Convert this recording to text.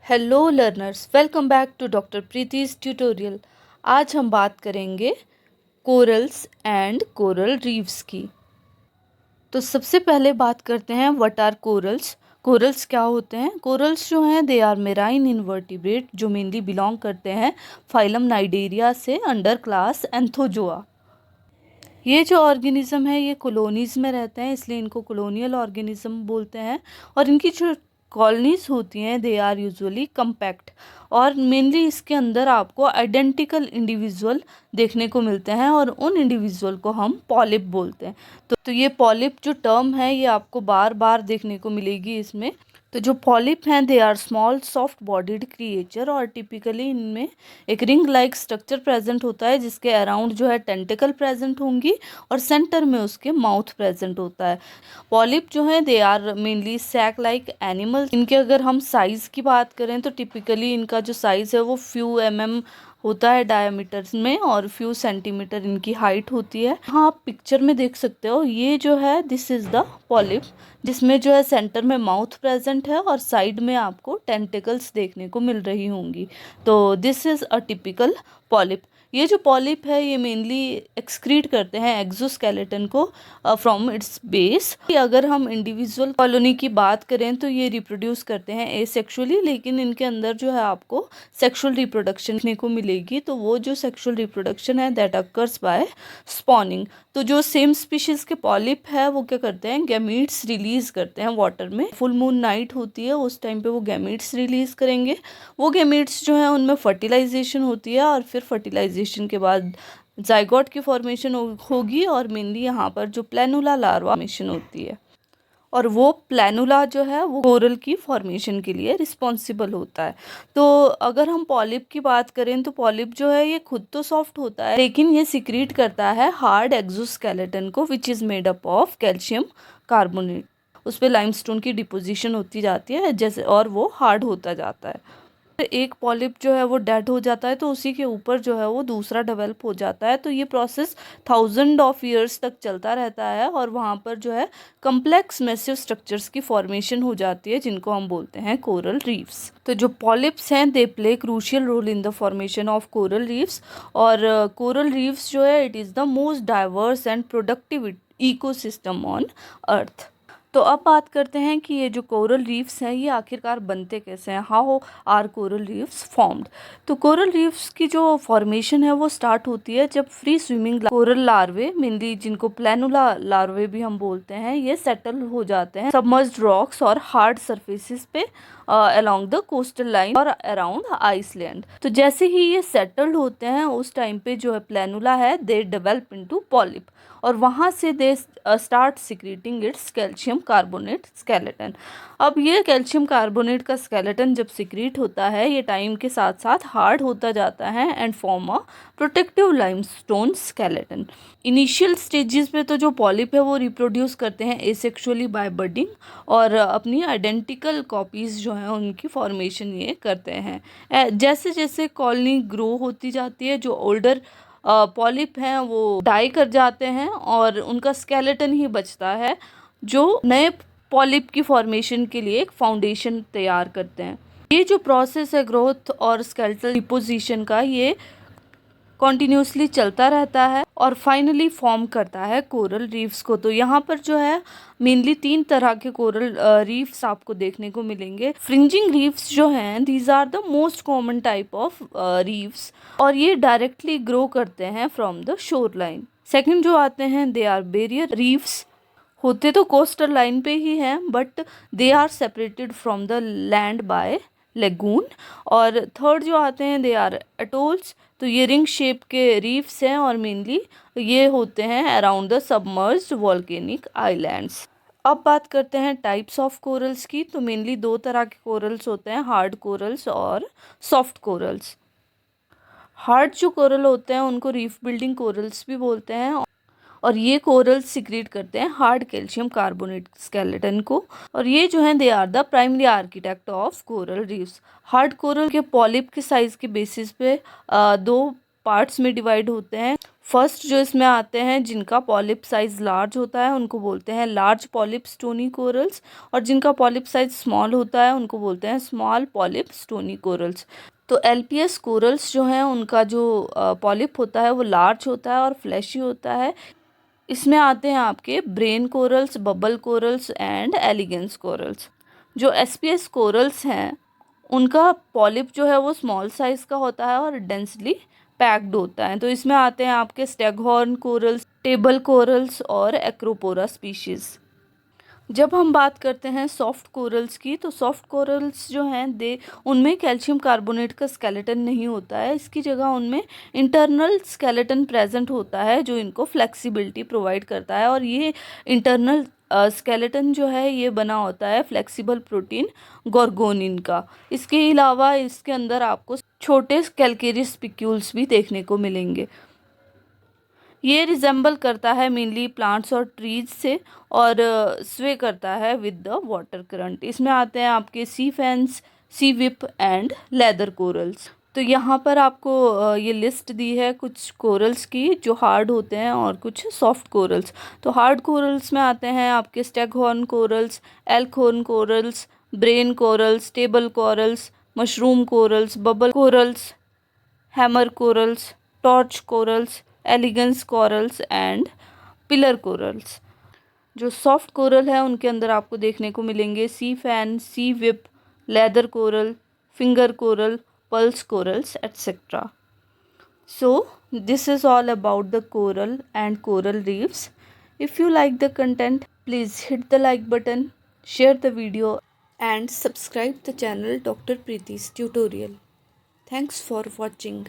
Hello learners, welcome back to doctor Preeti's tutorial. आज हम बात करेंगे कोरल्स एंड कोरल रीफ्स की। तो सबसे पहले बात करते हैं व्हाट आर कोरल्स। कोरल्स क्या होते हैं? कोरल्स जो हैं दे आर मेराइन इनवर्टिब्रेट जो मेनली बिलोंग करते हैं फाइलम नाइडेरिया से अंडर क्लास एंथोजोआ। ये जो ऑर्गेनिज्म है ये कॉलोनीज़ में रहते हैं, इसलिए इनको कॉलोनियल ऑर्गेनिज्म बोलते हैं। और इनकी जो कॉलोनीज़ होती हैं दे आर यूजुअली कम्पैक्ट, और मेनली इसके अंदर आपको आइडेंटिकल इंडिविजुअल देखने को मिलते हैं और उन इंडिविजुअल को हम पॉलिप बोलते हैं। तो ये पॉलिप जो टर्म है ये आपको बार बार देखने को मिलेगी इसमें। तो जो पॉलिप हैं they are small soft bodied creature, और टिपिकली इनमें एक रिंग लाइक स्ट्रक्चर प्रेजेंट होता है जिसके अराउंड जो है टेंटिकल प्रेजेंट होंगी और सेंटर में उसके माउथ प्रेजेंट होता है। पॉलिप जो है they are mainly sac like animal. इनके अगर हम साइज़ की बात करें तो टिपिकली इनका जो साइज़ है वो फ्यू होता है डायमीटर्स में, और फ्यू सेंटीमीटर इनकी हाइट होती है। हाँ, आप पिक्चर में देख सकते हो ये जो है दिस इज़ द पॉलिप, जिसमें जो है सेंटर में माउथ प्रेजेंट है और साइड में आपको टेंटिकल्स देखने को मिल रही होंगी। तो this is a typical polyp. ये जो पॉलिप है ये मेनली एक्सक्रीट करते हैं एक्सोस्केलेटन को फ्रॉम इट्स बेस। अगर हम इंडिविजुअल कॉलोनी की बात करें तो ये रिप्रोड्यूस करते हैं एसेक्सुअली, लेकिन इनके अंदर जो है आपको सेक्सुअल रिप्रोडक्शन देखने को मिलेगी। तो वो जो सेक्सुअल रिप्रोडक्शन है दैट अकर्स बाय स्पॉनिंग। तो जो सेम स्पीशीज के पॉलिप है वो क्या करते हैं, गैमीट्स रिलीज करते हैं वाटर में। फुल मून नाइट होती है उस टाइम पे वो गैमीट्स रिलीज करेंगे। वो गैमीट्स जो है उनमें फर्टिलाइजेशन होती है, और फिर फर्टिलाइजेशन के बाद जाइगोट की फॉर्मेशन होगी, और मेनली यहाँ पर जो प्लेनुला लार्वा फॉर्मेशन होती है, और वो प्लेनुला जो है वो कोरल की फॉर्मेशन के लिए रिस्पॉन्सिबल होता है। तो अगर हम पॉलिप की बात करें तो पॉलिप जो है ये खुद तो सॉफ्ट होता है, लेकिन ये सिक्रीट करता है हार्ड एक्सोस्केलेटन को which is made up of calcium carbonate. उस पर लाइमस्टोन की डिपोजिशन होती जाती है जैसे, और वो हार्ड होता जाता है। एक पॉलिप जो है वो डेड हो जाता है तो उसी के ऊपर जो है वो दूसरा डेवलप हो जाता है। तो ये प्रोसेस 1000 of years तक चलता रहता है, और वहाँ पर जो है कम्प्लेक्स मैसिव स्ट्रक्चर्स की फॉर्मेशन हो जाती है जिनको हम बोलते हैं कोरल रीफ्स। तो जो पॉलिप्स हैं they play crucial role in the formation of coral reefs, और कोरल रीफ्स जो है it is the most diverse and productive ecosystem on earth. तो अब बात करते हैं कि ये जो कोरल रीफ्स हैं ये आखिरकार बनते कैसे हैं, how are coral reefs formed. तो कोरल रीफ्स की जो फॉर्मेशन है वो स्टार्ट होती है जब free swimming coral larvae, mainly जिनको प्लेनुला लार्वे भी हम बोलते हैं, ये सेटल हो जाते हैं सबमर्ज्ड रॉक्स और हार्ड सरफेसेस पे अलोंग द कोस्टल लाइन और अराउंड आइसलैंड। तो जैसे ही ये सेटल्ड होते हैं उस टाइम पे जो है प्लेनुला है दे डेवलप इनटू पॉलिप, और वहाँ से they start secreting it's calcium carbonate skeleton. अब ये कैल्शियम कार्बोनेट का स्केलेटन जब सिक्रीट होता है ये टाइम के साथ साथ हार्ड होता जाता है and form a protective limestone skeleton. Initial stages पे तो जो पॉलिप है वो रिप्रोड्यूस करते हैं एसेक्सुअली बाय बडिंग, और अपनी आइडेंटिकल कॉपीज़ जो हैं उनकी फॉर्मेशन ये करते हैं। जैसे जैसे कॉलोनी ग्रो होती जाती है जो ओल्डर पॉलिप हैं वो डाई कर जाते हैं और उनका स्केलेटन ही बचता है जो नए पॉलिप की फॉर्मेशन के लिए एक फाउंडेशन तैयार करते हैं। ये जो प्रोसेस है ग्रोथ और स्केलेटल डिपोजिशन का ये कॉन्टिन्यूसली चलता रहता है और फाइनली फॉर्म करता है कोरल रीफ्स को। तो यहाँ पर जो है मेनली 3 तरह के कोरल रीफ्स आपको देखने को मिलेंगे। फ्रिंजिंग रीफ्स जो हैं these are the most common type of reefs, और ये डायरेक्टली ग्रो करते हैं from the shore line. Second जो आते हैं दे आर बैरियर रीफ्स, होते तो कोस्टल लाइन पे ही हैं but they are separated from the land by lagoon. और थर्ड जो आते हैं दे आर एटोल्स, तो ये रिंग शेप के रीफ्स हैं और मेनली ये होते हैं around the submerged volcanic islands. अब बात करते हैं टाइप्स ऑफ कोरल्स की। तो मेनली 2 तरह के कोरल्स होते हैं, हार्ड कोरल्स और सॉफ्ट कोरल्स। हार्ड जो कोरल होते हैं उनको रीफ बिल्डिंग कोरल्स भी बोलते हैं, और ये कोरल सिक्रीट करते हैं हार्ड कैल्शियम कार्बोनेट स्केलेटन को, और ये जो है they are the primary architect of coral reefs. Hard coral के पॉलिप के साइज के बेसिस पे 2 पार्ट्स में डिवाइड होते हैं। फर्स्ट जो इसमें आते हैं जिनका पॉलिप साइज लार्ज होता है उनको बोलते हैं लार्ज पॉलिप स्टोनी कोरल्स, और जिनका पॉलिप साइज स्मॉल होता है उनको बोलते हैं स्मॉल पॉलिप स्टोनी कोरल्स। तो एलपीएस कोरल्स जो हैं उनका जो पॉलिप होता है वो लार्ज होता है और फ्लैशी होता है। इसमें आते हैं आपके brain corals, bubble corals and elegance corals. जो एसपीएस कोरल्स हैं उनका पॉलिप जो है वो स्मॉल साइज का होता है और डेंसली पैक्ड होता है। तो इसमें आते हैं आपके स्टेगहॉर्न कोरल्स, टेबल कोरल्स और एक्रोपोरा स्पीशीज़। जब हम बात करते हैं सॉफ्ट कोरल्स की, तो सॉफ्ट कोरल्स जो हैं उनमें कैल्शियम कार्बोनेट का स्केलेटन नहीं होता है। इसकी जगह उनमें इंटरनल स्केलेटन प्रेजेंट होता है जो इनको फ्लेक्सिबिलिटी प्रोवाइड करता है, और ये इंटरनल स्केलेटन जो है ये बना होता है फ्लेक्सिबल प्रोटीन गोर्गोनिन का। इसके अलावा इसके अंदर आपको छोटे कैल्केरियस स्पिक्यूल्स भी देखने को मिलेंगे। ये रिजेंबल करता है मेनली प्लांट्स और ट्रीज से, और स्वे करता है विद द वाटर करंट। इसमें आते हैं आपके sea fans, sea whip and leather corals. तो यहाँ पर आपको ये लिस्ट दी है कुछ कोरल्स की जो हार्ड होते हैं और कुछ सॉफ्ट कोरल्स। तो हार्ड कोरल्स में आते हैं आपके staghorn corals, elkhorn corals, brain corals, table corals, mushroom corals, bubble corals, hammer corals, torch corals, elegance corals and pillar corals. जो सॉफ्ट कोरल है उनके अंदर आपको देखने को मिलेंगे sea fan, sea whip, leather coral, finger coral, pulse corals etcetera. So this is all about the coral and coral reefs. If you like the content, please hit the like button, share the video and subscribe the channel Dr. Preeti's Tutorial. Thanks for watching.